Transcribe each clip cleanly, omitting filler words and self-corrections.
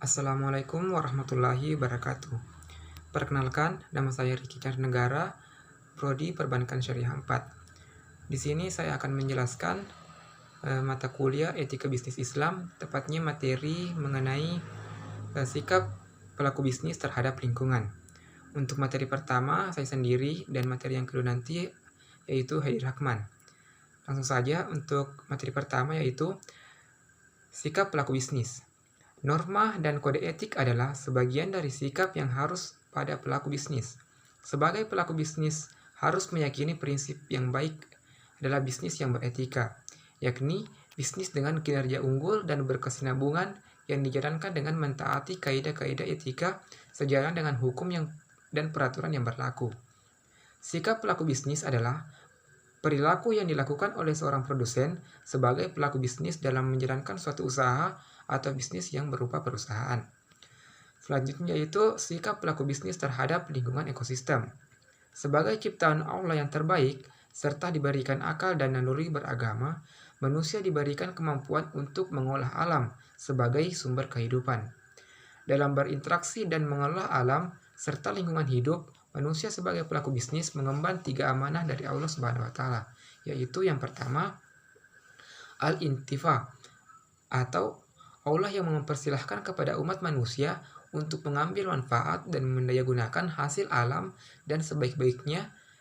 Assalamualaikum warahmatullahi wabarakatuh. Perkenalkan, nama saya Riki Negara, Prodi Perbankan Syariah 4. Di sini saya akan menjelaskan mata kuliah Etika Bisnis Islam, tepatnya materi mengenai sikap pelaku bisnis terhadap lingkungan. Untuk materi pertama, saya sendiri, dan materi yang kedua nanti yaitu Haidir Hakman. Langsung saja untuk materi pertama yaitu sikap pelaku bisnis. Norma dan kode etik adalah sebagian dari sikap yang harus pada pelaku bisnis. Sebagai pelaku bisnis, harus meyakini prinsip yang baik adalah bisnis yang beretika, yakni bisnis dengan kinerja unggul dan berkesinambungan yang dijalankan dengan mentaati kaidah-kaidah etika sejalan dengan hukum dan peraturan yang berlaku. Sikap pelaku bisnis adalah perilaku yang dilakukan oleh seorang produsen sebagai pelaku bisnis dalam menjalankan suatu usaha atau bisnis yang berupa perusahaan. Selanjutnya yaitu sikap pelaku bisnis terhadap lingkungan ekosistem. Sebagai ciptaan Allah yang terbaik, serta diberikan akal dan naluri beragama, manusia diberikan kemampuan untuk mengolah alam sebagai sumber kehidupan. Dalam berinteraksi dan mengelola alam serta lingkungan hidup, manusia sebagai pelaku bisnis mengemban 3 amanah dari Allah Subhanahu wa taala, yaitu yang pertama al-intifa, atau Allah yang mempersilahkan kepada umat manusia untuk mengambil manfaat dan mendayagunakan hasil alam dan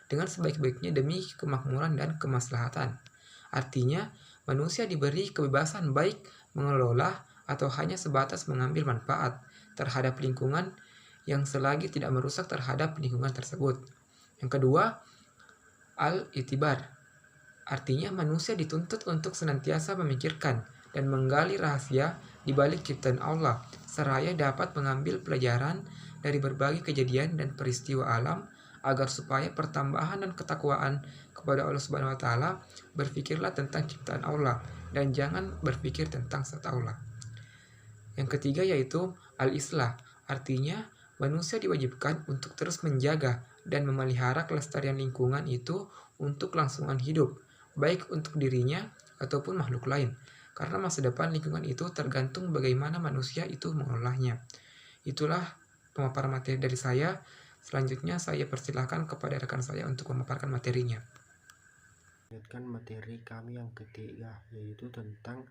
dengan sebaik-baiknya demi kemakmuran dan kemaslahatan. Artinya, manusia diberi kebebasan baik mengelola atau hanya sebatas mengambil manfaat terhadap lingkungan yang selagi tidak merusak terhadap lingkungan tersebut. Yang kedua, al-itibar. Artinya manusia dituntut untuk senantiasa memikirkan dan menggali rahasia di balik ciptaan Allah, seraya dapat mengambil pelajaran dari berbagai kejadian dan peristiwa alam agar supaya pertambahan dan ketakwaan kepada Allah Subhanahu wa taala. Berpikirlah tentang ciptaan Allah dan jangan berpikir tentang zat Allah. Yang ketiga yaitu al-islah. Artinya manusia diwajibkan untuk terus menjaga dan memelihara kelestarian lingkungan itu untuk kelangsungan hidup, baik untuk dirinya ataupun makhluk lain. Karena masa depan lingkungan itu tergantung bagaimana manusia itu mengolahnya. Itulah pemaparan materi dari saya. Selanjutnya saya persilahkan kepada rekan saya untuk memaparkan materinya. Lanjutkan materi kami yang ketiga, yaitu tentang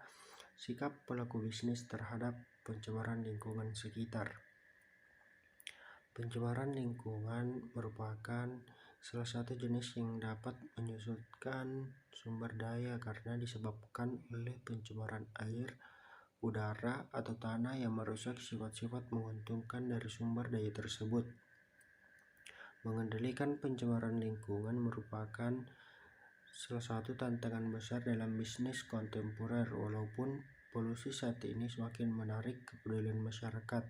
sikap pelaku bisnis terhadap pencemaran lingkungan sekitar. Pencemaran lingkungan merupakan salah satu jenis yang dapat menyusutkan sumber daya karena disebabkan oleh pencemaran air, udara, atau tanah yang merusak sifat-sifat menguntungkan dari sumber daya tersebut. Mengendalikan pencemaran lingkungan merupakan salah satu tantangan besar dalam bisnis kontemporer, walaupun polusi saat ini semakin menarik kepedulian masyarakat.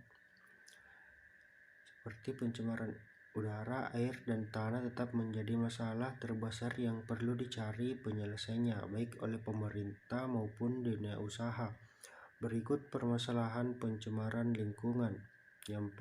Seperti pencemaran udara, air, dan tanah tetap menjadi masalah terbesar yang perlu dicari penyelesaiannya, baik oleh pemerintah maupun dunia usaha. Berikut permasalahan pencemaran lingkungan. Yang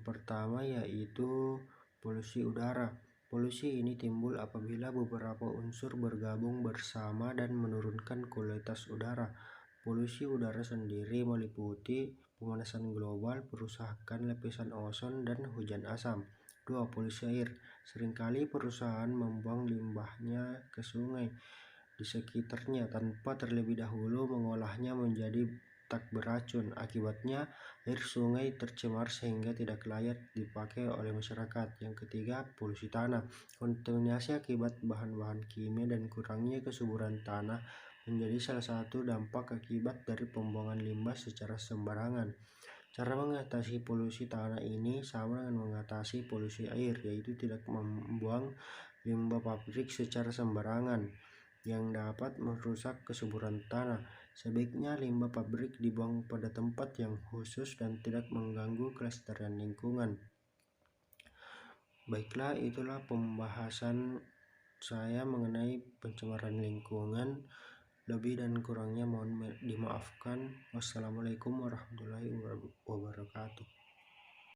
pertama yaitu polusi udara. Polusi ini timbul apabila beberapa unsur bergabung bersama dan menurunkan kualitas udara. Polusi udara sendiri meliputi pemanasan global, perusakan lapisan ozon, dan hujan asam. 2. Polusi air. Seringkali perusahaan membuang limbahnya ke sungai di sekitarnya tanpa terlebih dahulu mengolahnya menjadi tak beracun. Akibatnya, air sungai tercemar sehingga tidak layak dipakai oleh masyarakat. Yang ketiga, polusi tanah. Kontaminasi akibat bahan-bahan kimia dan kurangnya kesuburan tanah menjadi salah satu dampak akibat dari pembuangan limbah secara sembarangan. Cara mengatasi polusi tanah ini sama dengan mengatasi polusi air, yaitu tidak membuang limbah pabrik secara sembarangan yang dapat merusak kesuburan tanah. Sebaiknya limbah pabrik dibuang pada tempat yang khusus dan tidak mengganggu kelestarian lingkungan. Baiklah, itulah pembahasan saya mengenai pencemaran lingkungan. Lebih dan kurangnya mohon dimaafkan. Wassalamualaikum warahmatullahi wabarakatuh.